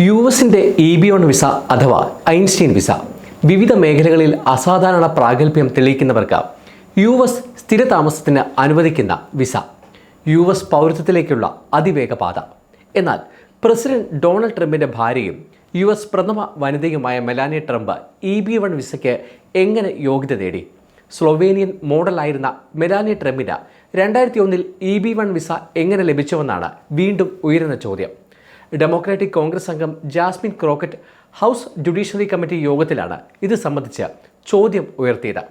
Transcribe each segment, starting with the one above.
യുഎസിൻ്റെ EB-1 visa അഥവാ Einstein visa വിവിധ മേഖലകളിൽ അസാധാരണ പ്രാഗൽഭ്യം തെളിയിക്കുന്നവർക്ക് US സ്ഥിരതാമസത്തിന് അനുവദിക്കുന്ന വിസ, US പൗരത്വത്തിലേക്കുള്ള അതിവേഗ പാത. എന്നാൽ പ്രസിഡന്റ് ഡൊണാൾഡ് ട്രംപിൻ്റെ ഭാര്യയും US പ്രഥമ വനിതയുമായ മെലാനിയ ട്രംപ് EB-1 വിസയ്ക്ക് എങ്ങനെ യോഗ്യത നേടി? സ്ലൊവേനിയൻ മോഡലായിരുന്ന മെലാനിയ ട്രംപിന് 2001 EB-1 വിസ എങ്ങനെ ലഭിച്ചുവെന്നാണ് വീണ്ടും ഉയരുന്ന ചോദ്യം. ഡെമോക്രാറ്റിക് കോൺഗ്രസ് അംഗം ജാസ്മിൻ ക്രോക്കറ്റ് ഹൗസ് ജുഡീഷ്യറി കമ്മിറ്റി യോഗത്തിലാണ് ഇത് സംബന്ധിച്ച് ചോദ്യം ഉയർത്തിയത്.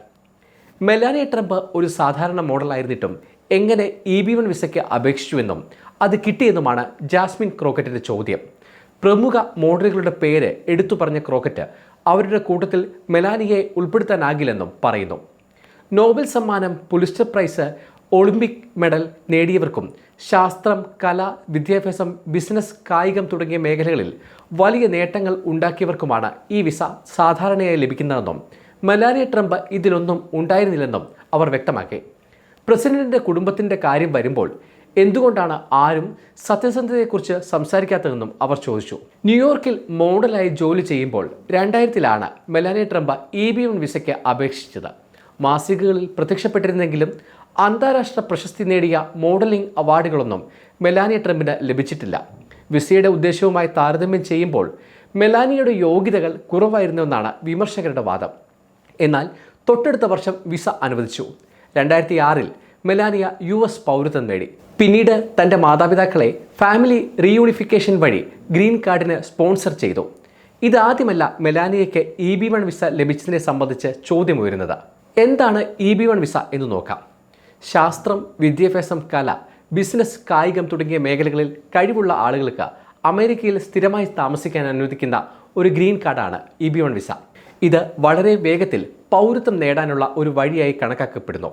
മെലാനിയ ട്രംപ് ഒരു സാധാരണ മോഡലായിരുന്നിട്ടും എങ്ങനെ EB-1 വിസയ്ക്ക് അപേക്ഷിച്ചുവെന്നും അത് കിട്ടിയെന്നുമാണ് ജാസ്മിൻ ക്രോക്കറ്റിൻ്റെ ചോദ്യം. പ്രമുഖ മോഡലുകളുടെ പേര് എടുത്തു പറഞ്ഞ ക്രോക്കറ്റ് അവരുടെ കൂട്ടത്തിൽ മെലാനിയയെ ഉൾപ്പെടുത്താനാകില്ലെന്നും പറയുന്നു. നോബൽ സമ്മാനം, പുലിസ്റ്റർ പ്രൈസ്, ഒളിമ്പിക് മെഡൽ നേടിയവർക്കും ശാസ്ത്രം, കല, വിദ്യാഭ്യാസം, ബിസിനസ്, കായികം തുടങ്ങിയ മേഖലകളിൽ വലിയ നേട്ടങ്ങൾ ഉണ്ടാക്കിയവർക്കുമാണ് ഈ വിസ സാധാരണയായി ലഭിക്കുന്നതെന്നും മെലാനിയ ട്രംപ് ഇതിലൊന്നും ഉണ്ടായിരുന്നില്ലെന്നും അവർ വ്യക്തമാക്കി. പ്രസിഡന്റിൻ്റെ കുടുംബത്തിൻ്റെ കാര്യം വരുമ്പോൾ എന്തുകൊണ്ടാണ് ആരും സത്യസന്ധതയെക്കുറിച്ച് സംസാരിക്കാത്തതെന്നും അവർ ചോദിച്ചു. ന്യൂയോർക്കിൽ മോഡലായി ജോലി ചെയ്യുമ്പോൾ 2000-ലാണ് മെലാനിയ ട്രംപ് EB-1 വിസയ്ക്ക് അപേക്ഷിച്ചത്. മാസികകളിൽ പ്രത്യക്ഷപ്പെട്ടിരുന്നെങ്കിലും അന്താരാഷ്ട്ര പ്രശസ്തി നേടിയ മോഡലിംഗ് അവാർഡുകളൊന്നും മെലാനിയ ട്രംപിന് ലഭിച്ചിട്ടില്ല. വിസയുടെ ഉദ്ദേശവുമായി താരതമ്യം ചെയ്യുമ്പോൾ മെലാനിയയുടെ യോഗ്യതകൾ കുറവായിരുന്നുവെന്നാണ് വിമർശകരുടെ വാദം. എന്നാൽ തൊട്ടടുത്ത വർഷം വിസ അനുവദിച്ചു. 2006-ൽ മെലാനിയ US പൗരത്വം നേടി. പിന്നീട് തൻ്റെ മാതാപിതാക്കളെ ഫാമിലി റീയൂണിഫിക്കേഷൻ വഴി ഗ്രീൻ കാർഡിന് സ്പോൺസർ ചെയ്തു. ഇതാദ്യമല്ല മെലാനിയയ്ക്ക് EB-1 വിസ ലഭിച്ചതിനെ സംബന്ധിച്ച് ചോദ്യമുയരുന്നത്. എന്താണ് EB-1 വിസ എന്ന് നോക്കാം. ശാസ്ത്രം, വിദ്യാഭ്യാസം, കല, ബിസിനസ്, കായികം തുടങ്ങിയ മേഖലകളിൽ കഴിവുള്ള ആളുകൾക്ക് അമേരിക്കയിൽ സ്ഥിരമായി താമസിക്കാൻ അനുവദിക്കുന്ന ഒരു ഗ്രീൻ കാർഡാണ് EB-1 വിസ. ഇത് വളരെ വേഗത്തിൽ പൗരത്വം നേടാനുള്ള ഒരു വഴിയായി കണക്കാക്കപ്പെടുന്നു.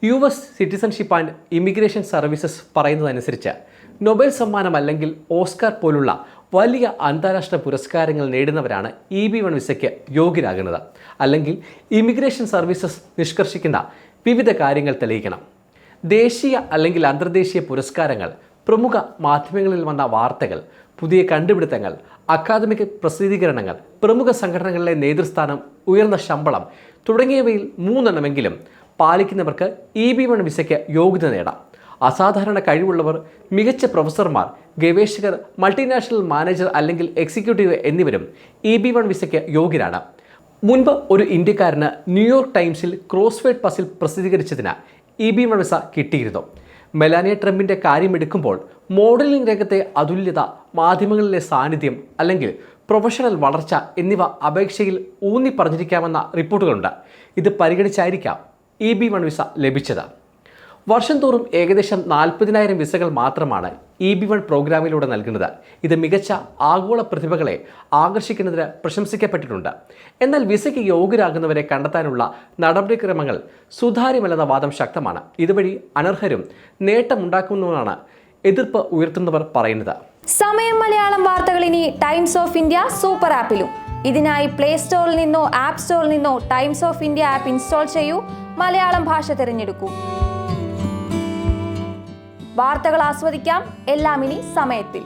US citizenship and immigration services പറയുന്നതനുസരിച്ച് നൊബേൽ സമ്മാനം അല്ലെങ്കിൽ ഓസ്കാർ പോലുള്ള വലിയ അന്താരാഷ്ട്ര പുരസ്കാരങ്ങൾ നേടുന്നവരാണ് EB-1 വിസയ്ക്ക് യോഗ്യരാകുന്നത്. അല്ലെങ്കിൽ ഇമിഗ്രേഷൻ സർവീസസ് നിഷ്കർഷിക്കുന്ന വിവിധ കാര്യങ്ങൾ തെളിയിക്കണം. ദേശീയ അല്ലെങ്കിൽ അന്തർദേശീയ പുരസ്കാരങ്ങൾ, പ്രമുഖ മാധ്യമങ്ങളിൽ വന്ന വാർത്തകൾ, പുതിയ കണ്ടുപിടുത്തങ്ങൾ, അക്കാദമിക് പ്രസിദ്ധീകരണങ്ങൾ, പ്രമുഖ സംഘടനകളിലെ നേതൃസ്ഥാനം, ഉയർന്ന ശമ്പളം തുടങ്ങിയവയിൽ 3 പാലിക്കുന്നവർക്ക് EB-1 വിസയ്ക്ക് യോഗ്യത നേടാം. അസാധാരണ കഴിവുള്ളവർ, മികച്ച പ്രൊഫസർമാർ, ഗവേഷകർ, മൾട്ടിനാഷണൽ മാനേജർ അല്ലെങ്കിൽ എക്സിക്യൂട്ടീവ് എന്നിവരും EB-1 വിസയ്ക്ക് യോഗ്യരാണ്. മുൻപ് ഒരു ഇന്ത്യക്കാരന് ന്യൂയോർക്ക് ടൈംസിൽ ക്രോസ്വേഡ് പസിൽ പ്രസിദ്ധീകരിച്ചതിന് EB-1 വിസ കിട്ടിയിരുന്നു. മെലാനിയ ട്രംപിൻ്റെ കാര്യമെടുക്കുമ്പോൾ മോഡലിംഗ് രംഗത്തെ അതുല്യത, മാധ്യമങ്ങളിലെ സാന്നിധ്യം അല്ലെങ്കിൽ പ്രൊഫഷണൽ വളർച്ച എന്നിവ അപേക്ഷയിൽ ഊന്നി പറഞ്ഞിരിക്കാമെന്ന റിപ്പോർട്ടുകളുണ്ട്. ഇത് പരിഗണിച്ചായിരിക്കാം EB-1 വിസ ലഭിച്ചത്. വർഷം തോറും ഏകദേശം 40,000 വിസകൾ മാത്രമാണ് EB-1 പ്രോഗ്രാമിലൂടെ നൽകുന്നത്. ഇത് മികച്ച ആഗോള പ്രതിഭകളെ ആകർഷിക്കുന്നതിന് പ്രശംസിക്കപ്പെട്ടിട്ടുണ്ട്. എന്നാൽ വിസയ്ക്ക് യോഗ്യരാകുന്നവരെ കണ്ടെത്താനുള്ള നടപടിക്രമങ്ങൾ സുതാര്യമല്ലെന്ന വാദം ശക്തമാണ്. ഇതുവഴി അനർഹരും നേട്ടമുണ്ടാക്കുന്നതാണ് എതിർപ്പ് ഉയർത്തുന്നവർ പറയുന്നത്. സമയം മലയാളം വാർത്തകൾ ഇനി ടൈംസ് ഓഫ് ഇന്ത്യ സൂപ്പർ ആപ്പിലും. ഇതിനായി പ്ലേ സ്റ്റോറിൽ നിന്നോ ആപ്പ് സ്റ്റോറിൽ നിന്നോ times of India app install ചെയ്യൂ. മലയാളം ഭാഷ തിരഞ്ഞെടുക്കൂ. വാർത്തകൾ ആസ്വദിക്കാം. എല്ലാം ഇനി സമയത്തിൽ.